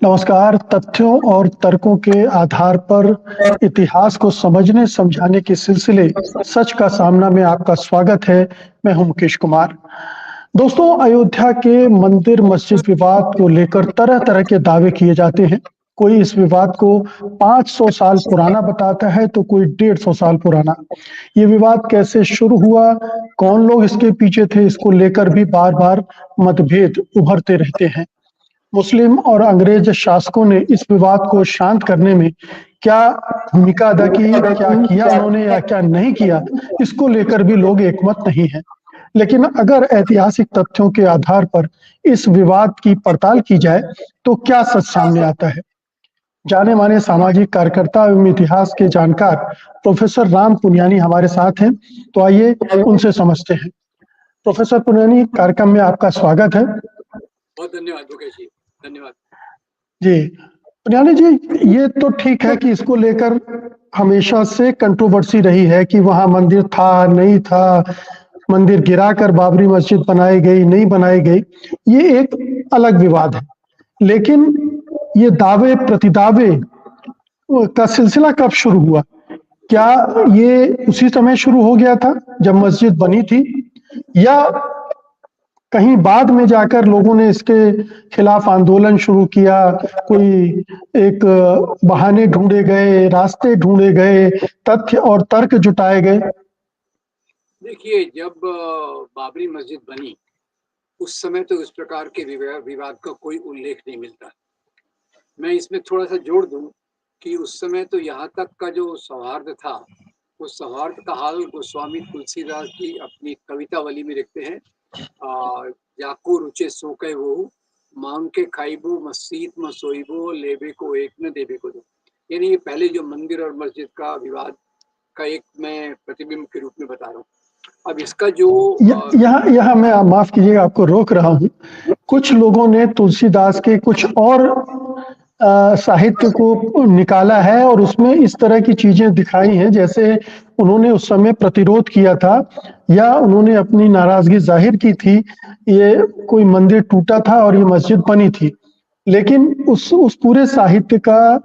नमस्कार। तथ्यों और तर्कों के आधार पर इतिहास को समझने समझाने के सिलसिले सच का सामना में आपका स्वागत है। मैं हूं मुकेश कुमार। दोस्तों, अयोध्या के मंदिर मस्जिद विवाद को लेकर तरह तरह के दावे किए जाते हैं। कोई इस विवाद को 500 साल पुराना बताता है तो कोई 150 साल पुराना। ये विवाद कैसे शुरू हुआ, कौन लोग इसके पीछे थे, इसको लेकर भी बार बार मतभेद उभरते रहते हैं। मुस्लिम और अंग्रेज शासकों ने इस विवाद को शांत करने में क्या भूमिका अदा की, क्या किया उन्होंने या क्या नहीं किया, इसको लेकर भी लोग एकमत नहीं हैं। लेकिन अगर ऐतिहासिक तथ्यों के आधार पर इस विवाद की पड़ताल की जाए तो क्या सच सामने आता है। जाने माने सामाजिक कार्यकर्ता एवं इतिहास के जानकार प्रोफेसर राम पुनियानी हमारे साथ हैं। तो आइए उनसे समझते हैं। प्रोफेसर पुनियानी, कार्यक्रम में आपका स्वागत है। बहुत धन्यवाद मुकेश जी, धन्यवाद जी, पुनियानी जी, ये तो ठीक है कि इसको लेकर हमेशा से कंट्रोवर्सी रही है कि वहां मंदिर था नहीं था, मंदिर गिराकर बाबरी मस्जिद बनाई गई नहीं बनाई गई, ये एक अलग विवाद है। लेकिन ये दावे प्रतिदावे का सिलसिला कब शुरू हुआ? क्या ये उसी समय शुरू हो गया था जब मस्जिद बनी थी, या कहीं बाद में जाकर लोगों ने इसके खिलाफ आंदोलन शुरू किया? कोई एक बहाने ढूंढे गए, रास्ते ढूंढे गए, तथ्य और तर्क जुटाए गए? देखिए, जब बाबरी मस्जिद बनी उस समय तो इस प्रकार के विवाद का कोई उल्लेख नहीं मिलता। मैं इसमें थोड़ा सा जोड़ दूं कि उस समय तो यहाँ तक का जो सौहार्द था, उस सौहार्द का हाल गोस्वामी तुलसीदास जी अपनी कवितावली में लिखते हैं। जाको रुचे सो कह वो, मांग के खाइबो मस्जिद में सोइबो, लेबे को एक न देबे को दो। यानी ये पहले जो मंदिर और मस्जिद का विवाद का एक मैं प्रतिबिंब के रूप में बता रहा हूँ। अब इसका जो यहाँ यहाँ मैं, माफ कीजिएगा, आपको रोक रहा हूँ। कुछ लोगों ने तुलसीदास के कुछ और साहित्य को निकाला है और उसमें इस तरह की चीजें दिखाई हैं, जैसे उन्होंने उस समय प्रतिरोध किया था या उन्होंने अपनी नाराजगी जाहिर की थी। ये कोई मंदिर टूटा था और ये मस्जिद बनी थी, लेकिन उस पूरे साहित्य का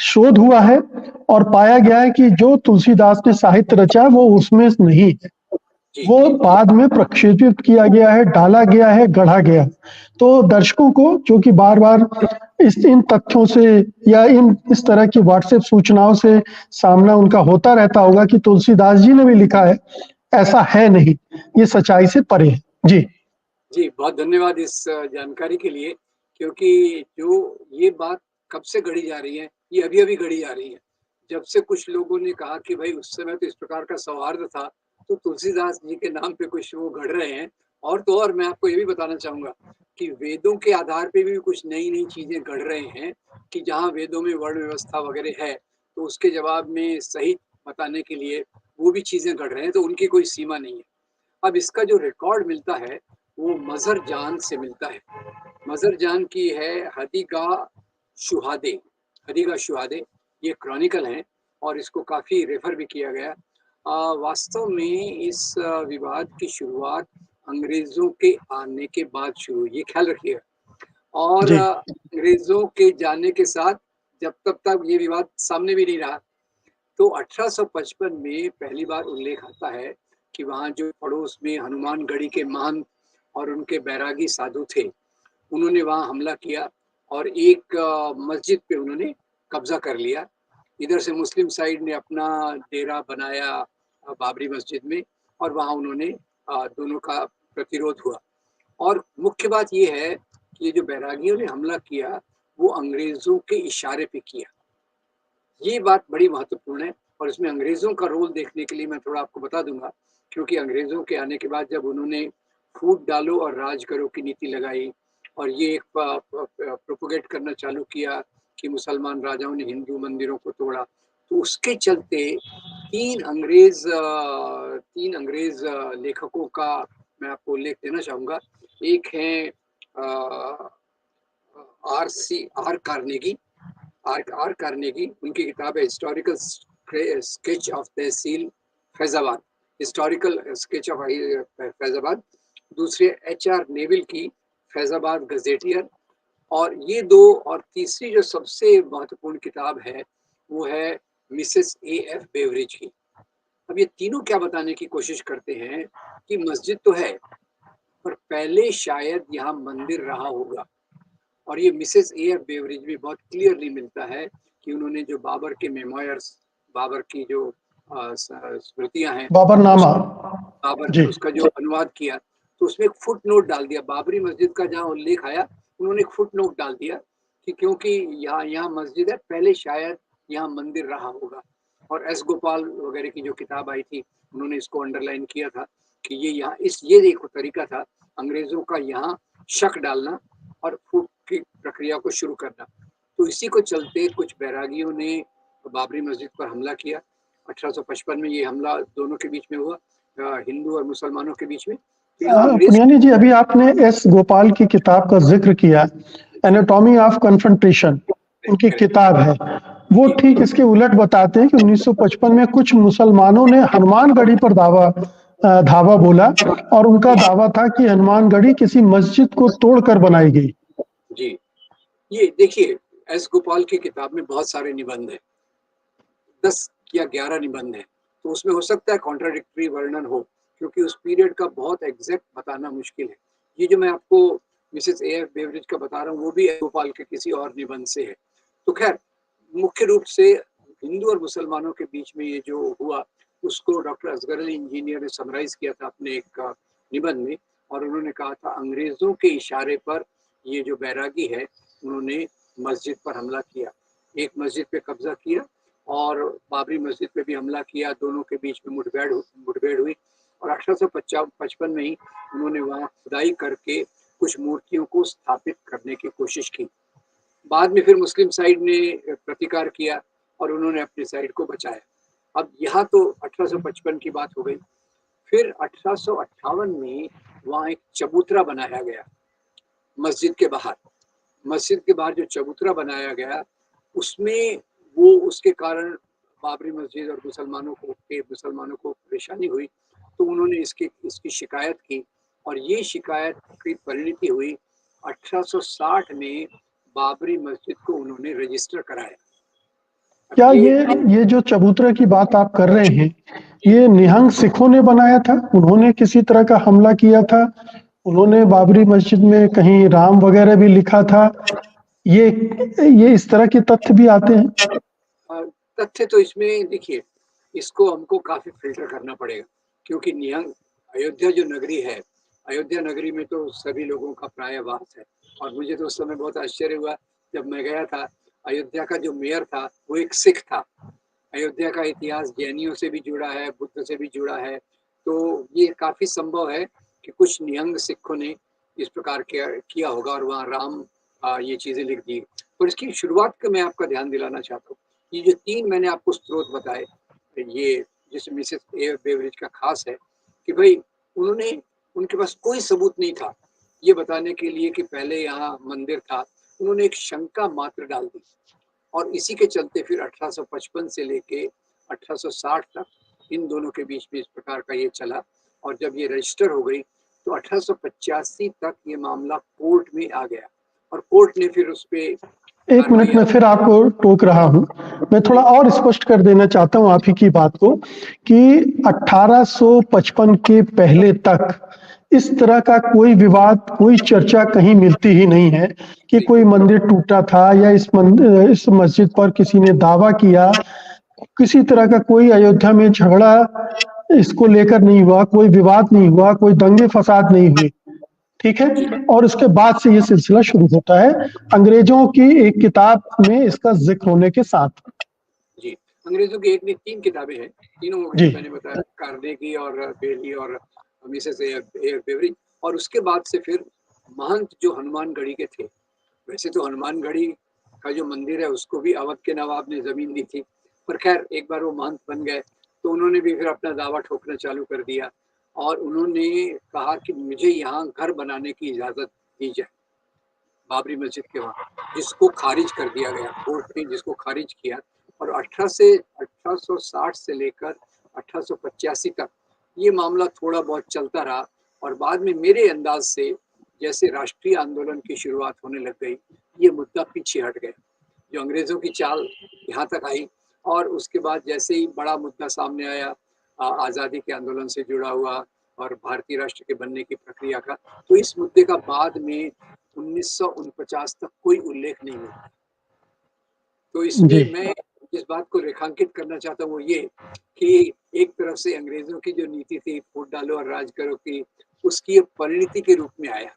शोध हुआ है और पाया गया है कि जो तुलसीदास ने साहित्य रचा वो उसमें नहीं है। वो बाद में प्रक्षेपित किया गया है, डाला गया है, गढ़ा गया। तो दर्शकों को जो कि बार बार इन तथ्यों से या इस तरह की व्हाट्सएप सूचनाओं से सामना उनका होता रहता होगा कि तुलसीदास जी ने भी लिखा है, ऐसा है नहीं, ये सच्चाई से परे है। जी जी, बहुत धन्यवाद इस जानकारी के लिए, क्योंकि जो ये बात कब से गढ़ी जा रही है, ये अभी-अभी गढ़ी जा रही है। जब से कुछ लोगों ने कहा कि भाई उस समय तो इस प्रकार का सौहार्द था, तो तुलसीदास जी के नाम पे कुछ वो गढ़ रहे हैं। और तो और मैं आपको ये भी बताना चाहूँगा कि वेदों के आधार पे भी कुछ नई-नई चीज़ें गढ़ रहे हैं कि जहाँ वेदों में वर्ण व्यवस्था वगैरह है, तो उसके जवाब में सही बताने के लिए वो भी चीज़ें गढ़ रहे हैं, तो उनकी कोई सीमा नहीं है। अब इसका जो रिकॉर्ड मिलता है वो मजर जान से मिलता है। मजर जान की है हदीगा शुहादे। हदीगा शुहादे ये क्रॉनिकल है और इसको काफ़ी रेफर भी किया गया। वास्तव में इस विवाद की शुरुआत अंग्रेज़ों के आने के बाद शुरू हुई, ये ख्याल रखिएगा। और जी अंग्रेज़ों के जाने के साथ जब तब तक ये विवाद सामने भी नहीं रहा। तो 1855 में पहली बार उल्लेख आता है कि वहाँ जो पड़ोस में हनुमानगढ़ी के महंत और उनके बैरागी साधु थे, उन्होंने वहाँ हमला किया और एक मस्जिद पे उन्होंने कब्जा कर लिया। इधर से मुस्लिम साइड ने अपना डेरा बनाया बाबरी मस्जिद में और वहाँ उन्होंने दोनों का प्रतिरोध हुआ। और मुख्य बात ये है कि ये जो बैरागियों ने हमला किया, वो अंग्रेज़ों के इशारे पे किया। ये बात बड़ी महत्वपूर्ण है और इसमें अंग्रेज़ों का रोल देखने के लिए मैं थोड़ा आपको बता दूँगा, क्योंकि अंग्रेज़ों के आने के बाद जब उन्होंने फूट डालो और राज करो की नीति लगाई और ये एक प्रोपेगेट करना चालू किया कि मुसलमान राजाओं ने हिंदू मंदिरों को तोड़ा, तो उसके चलते 3 अंग्रेज़ लेखकों का मैं आपको उल्लेख देना चाहूँगा। एक हैं आर कार्नेगी, उनकी किताब है historical sketch of tehsil Faizabad, historical sketch of Faizabad. दूसरे HR नेविल की फैजाबाद गजेटियर और ये 2 और तीसरी जो सबसे महत्वपूर्ण किताब है, वो है मिसेस ए.एफ. बेवरिज की। अब ये तीनों क्या बताने की कोशिश करते हैं कि मस्जिद तो है, पर पहले शायद यहाँ मंदिर रहा होगा। और ये मिसेस ए.एफ. बेवरिज में बहुत क्लियरली मिलता है कि उन्होंने जो बाबर के मेमोयर्स, बाबर की जो स्मृतियाँ हैं, बाबरनामा। बाबर जी। उसका जो अनुवाद किया, तो उसमें एक फुट नोट डाल दिया। बाबरी मस्जिद का जहाँ उल्लेख आया, उन्होंने एक फुट नोट डाल दिया कि क्योंकि यहाँ यहाँ मस्जिद है, पहले शायद यहाँ मंदिर रहा होगा। और एस गोपाल वगैरह की जो किताब आई थी, उन्होंने इसको अंडरलाइन किया था कि ये यहाँ ये एक तरीका था अंग्रेजों का यहाँ शक डालना और फूट की प्रक्रिया को शुरू करना। तो इसी को चलते कुछ बैरागियों ने बाबरी मस्जिद पर हमला किया। 1855 में ये हमला दोनों के बीच में हुआ, हिंदू और मुसलमानों के बीच में। तो यहाँ अंग्रेज पुनियानी जी, अभी आपने एस गोपाल की किताब का जिक्र किया, एनाटॉमी ऑफ कन्फ्रंटेशन, उनकी किताब है। वो ठीक इसके उलट बताते हैं कि 1955 में कुछ मुसलमानों ने हनुमानगढ़ी पर धावा बोला, और उनका दावा था कि हनुमानगढ़ी किसी मस्जिद को तोड़कर बनाई गई। जी, ये देखिए, एस गोपाल की किताब में बहुत सारे निबंध हैं, 10 या 11 निबंध हैं, तो उसमें हो सकता है कॉन्ट्राडिक्टरी वर्णन हो, क्योंकि उस पीरियड का बहुत एग्जैक्ट बताना मुश्किल है। ये जो मैं आपको मिसेस ए.एफ. बेवरिज का बता रहा हूँ, वो भी एस गोपाल के किसी और निबंध से है। तो खैर, मुख्य रूप से हिंदू और मुसलमानों के बीच में ये जो हुआ, उसको डॉक्टर असगर अली इंजीनियर ने समराइज किया था अपने एक निबंध में, और उन्होंने कहा था अंग्रेजों के इशारे पर ये जो बैरागी है, उन्होंने मस्जिद पर हमला किया, एक मस्जिद पे कब्जा किया और बाबरी मस्जिद पे भी हमला किया। दोनों के बीच में मुठभेड़ हुई और 1855 में ही उन्होंने वहाँ खुदाई करके कुछ मूर्तियों को स्थापित करने की कोशिश की। बाद में फिर मुस्लिम साइड ने प्रतिकार किया और उन्होंने अपनी साइड को बचाया। अब यहाँ तो 1855 की बात हो गई। फिर 1858 में वहाँ एक चबूतरा बनाया गया मस्जिद के बाहर। मस्जिद के बाहर जो चबूतरा बनाया गया, उसमें वो उसके कारण बाबरी मस्जिद और मुसलमानों को परेशानी हुई, तो उन्होंने इसकी शिकायत की और ये शिकायत की परिणति हुई 1860 में बाबरी मस्जिद को उन्होंने रजिस्टर कराया। क्या ये जो चबूतरा की बात आप कर रहे हैं, ये निहंग सिखों ने बनाया था? उन्होंने किसी तरह का हमला किया था? उन्होंने बाबरी मस्जिद में कहीं राम वगैरह भी लिखा था? ये ये इस तरह के तथ्य भी आते हैं। तथ्य तो इसमें देखिए, इसको हमको काफी फिल्टर करना पड़ेगा, क्योंकि निहंग अयोध्या जो नगरी है, अयोध्या नगरी में तो सभी लोगों का प्राय वास है। और मुझे तो उस समय बहुत आश्चर्य हुआ जब मैं गया था, अयोध्या का जो मेयर था वो एक सिख था। अयोध्या का इतिहास जैनियों से भी जुड़ा है, बुद्ध से भी जुड़ा है, तो ये काफी संभव है कि कुछ निहंग सिखों ने इस प्रकार किया होगा और वहाँ राम ये चीजें लिख दी। और इसकी शुरुआत का मैं आपका ध्यान दिलाना चाहता हूँ। ये जो 3 मैंने आपको स्रोत बताए, ये जिसमें मिसेस ए बेवरिज का खास है कि भाई उन्होंने उनके पास कोई सबूत नहीं था ये बताने के लिए कि पहले यहाँ मंदिर था। उन्होंने एक शंका मात्र डाल दी और इसी के चलते फिर 1855 से लेके 1860 तक इन दोनों के बीच में इस प्रकार का ये चला। और जब ये रजिस्टर हो गई तो 1885 तक ये मामला कोर्ट में आ गया और कोर्ट ने फिर उस पे एक मिनट में फिर आपको टोक रहा हूं, मैं थोड़ा और स्पष्ट कर देना चाहता हूं आप ही की बात को कि 1855 के पहले तक इस तरह का कोई विवाद, कोई चर्चा कहीं मिलती ही नहीं है कि कोई मंदिर टूटा था या इस मस्जिद पर किसी ने दावा किया। किसी तरह का कोई अयोध्या में झगड़ा इसको लेकर नहीं हुआ, कोई विवाद नहीं हुआ, कोई दंगे फसाद नहीं हुए। ठीक है, और उसके बाद से ये सिलसिला शुरू होता है अंग्रेजों की एक किताब में इसका जिक्र होने के साथ। जी, अंग्रेजों की एक नहीं 3 किताबें हैं, तीनों जी। जो मैंने बताया, कार्नेगी और बेली और मिसेस ए बेवरिज। और उसके बाद से फिर महंत जो हनुमानगढ़ी के थे, वैसे तो हनुमानगढ़ी का जो मंदिर है उसको भी अवध के नवाब ने जमीन दी थी, पर खैर एक बार वो महंत बन गए तो उन्होंने भी फिर अपना दावा ठोकना चालू कर दिया और उन्होंने कहा कि मुझे यहाँ घर बनाने की इजाजत दी जाए बाबरी मस्जिद के वहाँ, जिसको खारिज कर दिया गया कोर्ट ने, जिसको खारिज किया। और 1860 से लेकर 1885 तक ये मामला थोड़ा बहुत चलता रहा और बाद में मेरे अंदाज से जैसे राष्ट्रीय आंदोलन की शुरुआत होने लग गई ये मुद्दा पीछे हट गया। जो अंग्रेज़ों की चाल यहाँ तक आई और उसके बाद जैसे ही बड़ा मुद्दा सामने आया आज़ादी के आंदोलन से जुड़ा हुआ और भारतीय राष्ट्र के बनने की प्रक्रिया का, तो इस मुद्दे का बाद में 1949 तक कोई उल्लेख नहीं मिलता। तो जी, इसमें मैं जिस बात को रेखांकित करना चाहता हूँ वो ये कि एक तरफ से अंग्रेज़ों की जो नीति थी फूट डालो और राज करो की, उसकी परिणति के रूप में आया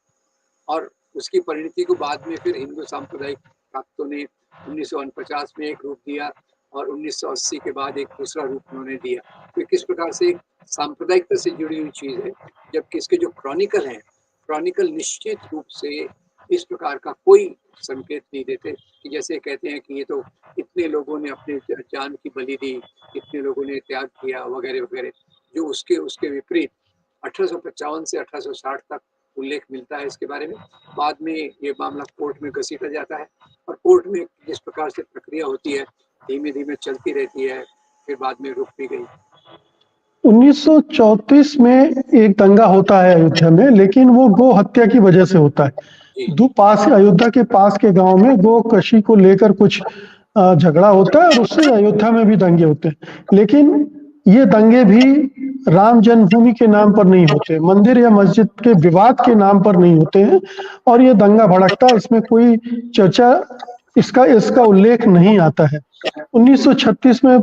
और उसकी परिणति को बाद में फिर हिंदू सांप्रदायिक ताकतों ने 1949 में एक रूप दिया और 1980 के बाद एक दूसरा रूप उन्होंने दिया। तो किस प्रकार से सांप्रदायिकता से जुड़ी हुई चीज़ है, जबकि इसके जो क्रॉनिकल हैं, क्रॉनिकल निश्चित रूप से इस प्रकार का कोई संकेत नहीं देते कि जैसे कहते हैं कि ये तो इतने लोगों ने अपने जान की बलि दी, इतने लोगों ने त्याग किया वगैरह-वगैरह, जो उसके उसके विपरीत 1855 से 1860 तक उल्लेख मिलता है इसके बारे में। बाद में ये मामला कोर्ट में घसीटा जाता है और कोर्ट में जिस प्रकार से प्रक्रिया होती है, धीमे-धीमे चलती रहती है, फिर बाद में रुक भी गई। 1934 में एक दंगा होता है अयोध्या में, लेकिन वो गो हत्या की वजह से होता है। जी, अयोध्या के पास के गांव में गो कशी को लेकर कुछ झगड़ा होता है और उससे अयोध्या में भी दंगे होते हैं। लेकिन ये दंगे भी राम जन्मभूमि के नाम पर नहीं होते, मंदिर या मस्जिद के विवाद के नाम पर नहीं होते हैं और ये दंगा भड़कता है, इसमें कोई चर्चा इसका इसका उल्लेख नहीं आता है। 1936 में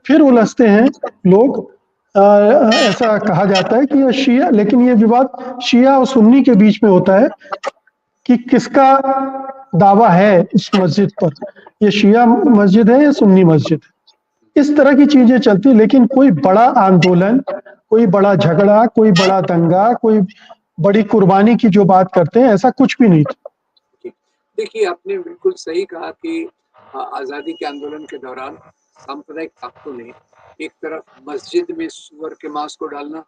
फिर उलझते हैं लोग। ऐसा कहा जाता है कि ये शिया, लेकिन ये विवाद शिया और सुन्नी के बीच में होता है कि किसका दावा है इस मस्जिद पर, ये शिया मस्जिद है या सुन्नी मस्जिद है। इस तरह की चीजें चलती, लेकिन कोई बड़ा आंदोलन, कोई बड़ा झगड़ा, कोई बड़ा दंगा, कोई बड़ी कुर्बानी की जो बात करते हैं, ऐसा कुछ भी नहीं था। जी। देखिए, आपने बिल्कुल सही कहा कि आज़ादी के आंदोलन के दौरान सांप्रदायिक ताकतों ने एक तरफ मस्जिद में सूअर के मांस को डालना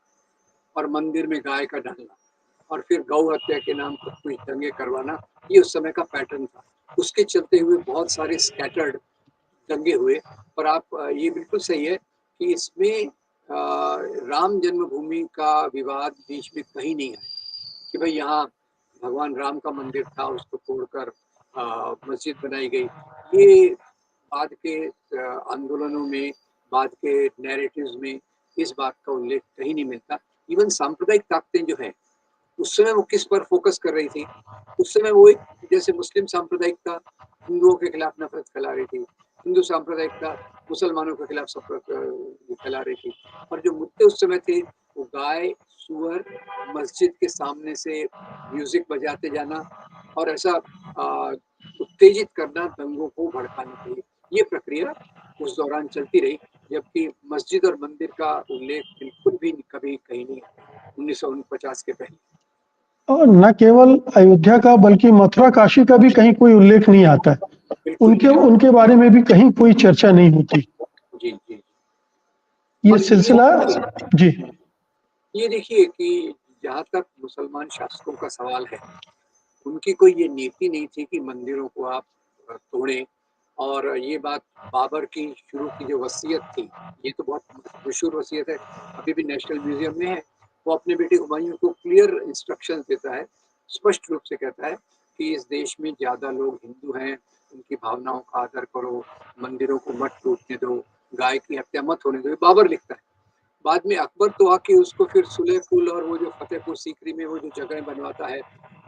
और मंदिर में गाय का डालना और फिर गौ हत्या के नाम पर कुछ दंगे करवाना, ये उस समय का पैटर्न था। उसके चलते हुए बहुत सारे स्कैटर्ड दंगे हुए और आप ये बिल्कुल सही है कि इसमें राम जन्मभूमि का विवाद बीच में कहीं नहीं आया कि भाई यहाँ भगवान राम का मंदिर था, उसको तोड़कर मस्जिद बनाई गई। ये बाद के आंदोलनों में, बाद के नैरेटिव्स में इस बात का उल्लेख कहीं नहीं मिलता। इवन सांप्रदायिक ताकतें जो हैं, उस समय वो किस पर फ़ोकस कर रही थी? उस समय वो एक जैसे मुस्लिम सांप्रदायिकता हिंदुओं के खिलाफ नफ़रत फैला रही थी। हिंदू सांप्रदायिकता मुसलमानों के खिलाफ फैला रही थी। और जो मुद्दे उस समय थे, वो गाय, सूअर, मस्जिद के सामने से म्यूज़िक बजाते जाना और ऐसा उत्तेजित करना दंगों को भड़काने के लिए। ये प्रक्रिया उस दौरान चलती रही, जबकि मस्जिद और मंदिर का उल्लेख बिल्कुल भी कभी कहीं नहीं आया, 1949 के पहले। और न केवल अयोध्या का, बल्कि मथुरा काशी का भी कहीं कोई उल्लेख नहीं आता है। बिल्कुल उनके नहीं। उनके बारे में भी कहीं कोई चर्चा नहीं होती। जी, जी। ये और सिलसिला। जी, ये देखिए कि जहाँ तक मुसलमान शासकों का सवाल है, उनकी कोई ये नीति नहीं थी कि मंदिरों को आप तोड़ें और ये बात बाबर की शुरू की जो वसीयत थी, ये तो बहुत मशहूर वसीयत है, अभी भी नेशनल म्यूज़ियम में है। वो अपने बेटे हुमायूँ को क्लियर इंस्ट्रक्शंस देता है, स्पष्ट रूप से कहता है कि इस देश में ज़्यादा लोग हिंदू हैं, उनकी भावनाओं का आदर करो, मंदिरों को मत टूटने दो, गाय की हत्या मत होने दो, ये बाबर लिखता है। बाद में अकबर तो आके उसको फिर सुलेपुल और वो जो फतेहपुर सीकरी में वो जो जगह बनवाता है,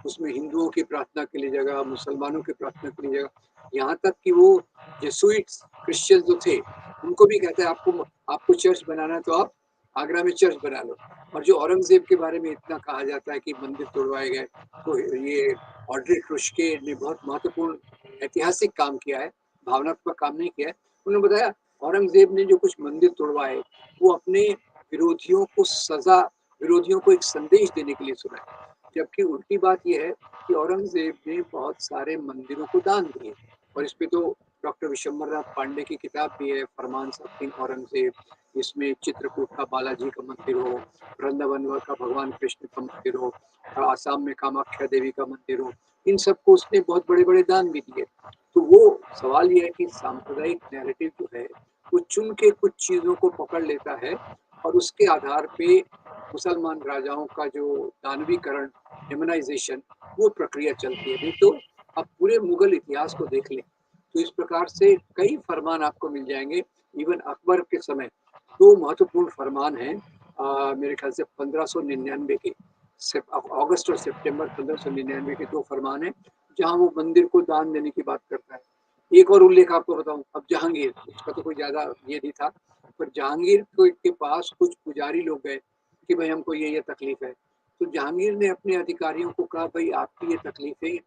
उसमें हिंदुओं की प्रार्थना के लिए जगह, मुसलमानों की प्रार्थना के लिए जगह, यहाँ तक कि वो जेसुइट्स क्रिश्चियन जो थे, उनको भी कहता है आपको आपको चर्च बनाना है तो आप आगरा में चर्च बना लो। और जो औरंगज़ेब के बारे में इतना कहा जाता है कि मंदिर तोड़वाए गए, तो ये ऑड्रे टुस्के ने बहुत महत्वपूर्ण ऐतिहासिक काम किया है, भावनात्मक काम नहीं किया है। उन्होंने बताया औरंगज़ेब ने जो कुछ मंदिर तोड़वाए, वो अपने विरोधियों को एक संदेश देने के लिए सुना है। जबकि उल्टी बात ये है कि औरंगज़ेब ने बहुत सारे मंदिरों को दान दिए और इस पे तो डॉक्टर विशंबरनाथ पांडे की किताब भी है, फरमान किंग औरंगज़ेब, जिसमें चित्रकूट का बालाजी का मंदिर हो, वृंदावन का भगवान कृष्ण का मंदिर हो, आसाम में कामाख्या देवी का मंदिर हो, इन सबको उसने बहुत बड़े-बड़े दान भी दिए। तो वो सवाल ये है कि सांप्रदायिक नैरेटिव जो है, वो चुन के कुछ चीज़ों को पकड़ लेता है और उसके आधार पे मुसलमान राजाओं का जो दानवीकरण, डेमोनाइज़ेशन, वो प्रक्रिया चलती है। नहीं तो आप पूरे मुगल इतिहास को देख लें तो इस प्रकार से कई फरमान आपको मिल जाएंगे। इवन अकबर के समय 2 महत्वपूर्ण फरमान हैं, मेरे ख्याल से 1599 के अगस्त और सितंबर 1599 के 2 फरमान हैं, जहाँ वो मंदिर को दान देने की बात करता है। एक और उल्लेख आपको बताऊँ, अब जहांगीर, उसका तो कोई ज़्यादा ये नहीं था, पर जहांगीर के पास कुछ पुजारी लोग गए कि भाई हमको ये तकलीफ है। तो जहांगीर ने अपने अधिकारियों को कहा भाई आपकी ये तकलीफें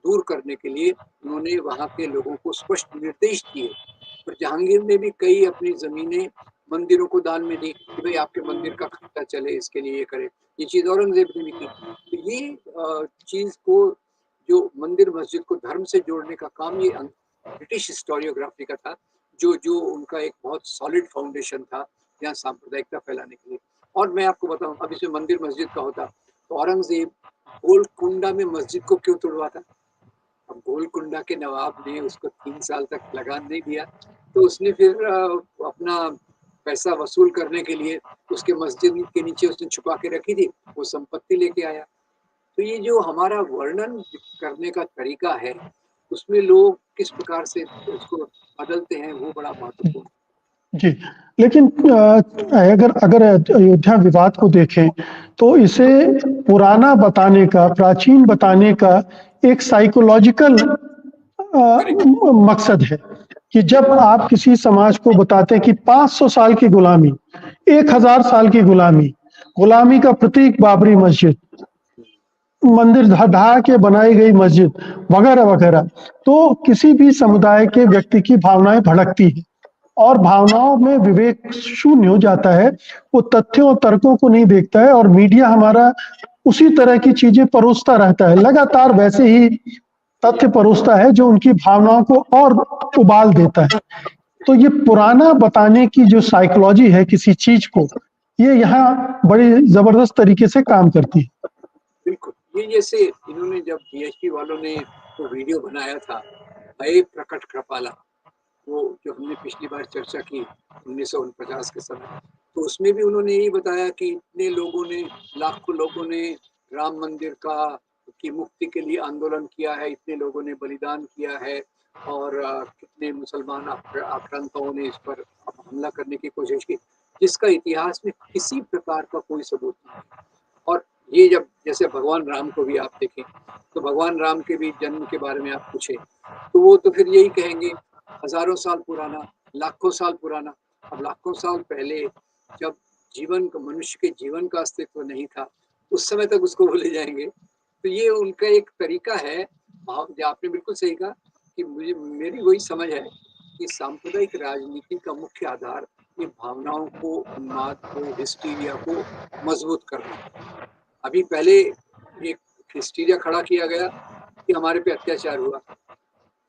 दूर करने के लिए उन्होंने वहाँ के लोगों को स्पष्ट निर्देश दिए। और जहांगीर ने भी कई अपनी ज़मीनें मंदिरों को दान में दी कि भाई आपके मंदिर का खर्चा चले, इसके लिए ये करें। ये चीज़ औरंगज़ेब ने भी की। तो ये चीज़ को, जो मंदिर मस्जिद को धर्म से जोड़ने का काम, ये ब्रिटिश हिस्टोरियोग्राफी का था, जो उनका एक बहुत सॉलिड फाउंडेशन था यहाँ सांप्रदायिकता फैलाने के लिए। और मैं आपको बताऊँ, अब इसमें मंदिर मस्जिद का होता तो औरंगज़ेब गोलकुंडा में मस्जिद को क्यों तुड़वाता? अब गोलकुंडा के नवाब ने उसको 3 साल तक लगान नहीं दिया, तो उसने फिर अपना पैसा वसूल करने के लिए उसके मस्जिद के नीचे उसने छुपा के रखी थी, वो संपत्ति लेके आया। तो ये जो हमारा वर्णन करने का तरीका है, उसमें लोग किस प्रकार से उसको बदलते हैं, वो बड़ा महत्वपूर्ण है। जी, लेकिन अगर अगर अयोध्या विवाद को देखें तो इसे पुराना बताने का, प्राचीन बताने का एक साइकोलॉजिकल मकसद है कि जब आप किसी समाज को बताते हैं कि 500 साल की गुलामी, 1000 साल की गुलामी, गुलामी का प्रतीक बाबरी मस्जिद, मंदिर ढा के बनाई गई मस्जिद वगैरह वगैरह, तो किसी भी समुदाय के व्यक्ति की भावनाएं भड़कती है और भावनाओं में विवेक शून्य हो जाता है। वो तथ्यों और तर्कों को नहीं देखता है और मीडिया हमारा उसी तरह की चीजें परोसता रहता है, लगातार वैसे ही तथ्य परोसता है जो उनकी भावनाओं को और उबाल देता है। तो ये पुराना बताने की जो साइकोलॉजी है किसी चीज को, ये यहाँ बड़ी जबरदस्त तरीके से काम करती है। बिल्कुल, ये जैसे इन्होंने जब बीएचपी वालों ने वो वीडियो बनाया था, अये प्रकट कृपाला, वो जो हमने पिछली बार चर्चा की 1949 के समय, तो उसमें भी उन्होंने यही बताया कि इतने लोगों ने, लाखों लोगों ने राम मंदिर की मुक्ति के लिए आंदोलन किया है, इतने लोगों ने बलिदान किया है और कितने मुसलमान आक्रांताओं ने इस पर हमला करने की कोशिश की, जिसका इतिहास में किसी प्रकार का कोई सबूत नहीं है। और ये जब जैसे भगवान राम को भी आप देखें, तो भगवान राम के भी जन्म के बारे में आप पूछें, तो वो तो फिर यही कहेंगे हज़ारों साल पुराना, लाखों साल पुराना। अब लाखों साल पहले जब मनुष्य के जीवन का अस्तित्व नहीं था, उस समय तक उसको भूले जाएंगे। तो ये उनका एक तरीका है। जो आपने बिल्कुल सही कहा कि मेरी वही समझ है कि सांप्रदायिक राजनीति का मुख्य आधार ये भावनाओं को, उन्माद को, हिस्टीरिया को मजबूत करना। अभी पहले एक हिस्टीरिया खड़ा किया गया कि हमारे पे अत्याचार हुआ,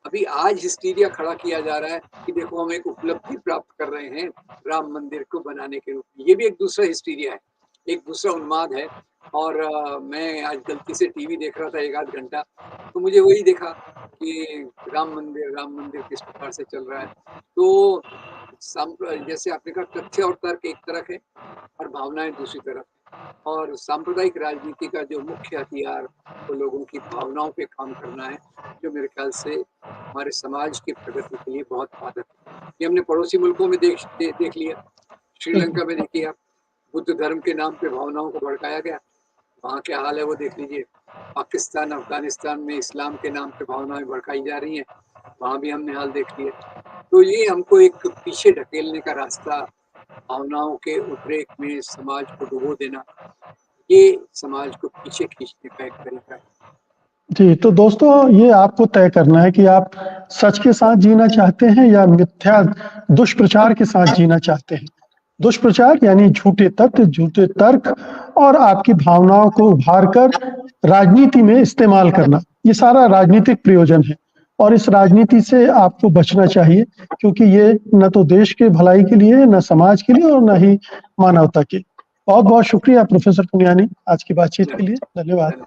अभी आज हिस्टीरिया खड़ा किया जा रहा है कि देखो हम एक उपलब्धि प्राप्त कर रहे हैं राम मंदिर को बनाने के रूप में। ये भी एक दूसरा हिस्टीरिया है, एक दूसरा उन्माद है। और मैं आज गलती से टीवी देख रहा था 1 आध घंटा, तो मुझे वही देखा कि राम मंदिर किस प्रकार से चल रहा है। तो जैसे आपने कहा, तथ्य और तर्क एक तरफ है और भावनाएं दूसरी तरफ है। और सांप्रदायिक राजनीति का जो मुख्य हथियार वो लोगों की भावनाओं पे काम करना है, जो मेरे ख्याल से हमारे समाज की प्रगति के लिए बहुत बाधक है। ये हमने पड़ोसी मुल्कों में देख लिया। श्रीलंका में देखिए आप, बुद्ध धर्म के नाम पे भावनाओं को भड़काया गया, वहाँ क्या हाल है वो देख लीजिए। पाकिस्तान, अफगानिस्तान में इस्लाम के नाम पे भावनाएं भड़काई जा रही हैं, वहाँ भी हमने हाल देख लिए। तो ये हमको एक पीछे ढकेलने का रास्ता, भावनाओं के उद्रेक में समाज को डुबो देना, ये समाज को पीछे खींचने का एक तरीका है। जी, तो दोस्तों ये आपको तय करना है कि आप सच के साथ जीना चाहते हैं या मिथ्या दुष्प्रचार के साथ जीना चाहते हैं। दुष्प्रचार यानी झूठे तथ्य, झूठे तर्क और आपकी भावनाओं को उभार कर राजनीति में इस्तेमाल करना, ये सारा राजनीतिक प्रयोजन है और इस राजनीति से आपको बचना चाहिए, क्योंकि ये न तो देश के भलाई के लिए, न समाज के लिए और न ही मानवता के। बहुत बहुत शुक्रिया प्रोफेसर पुनियानी आज की बातचीत के लिए। धन्यवाद।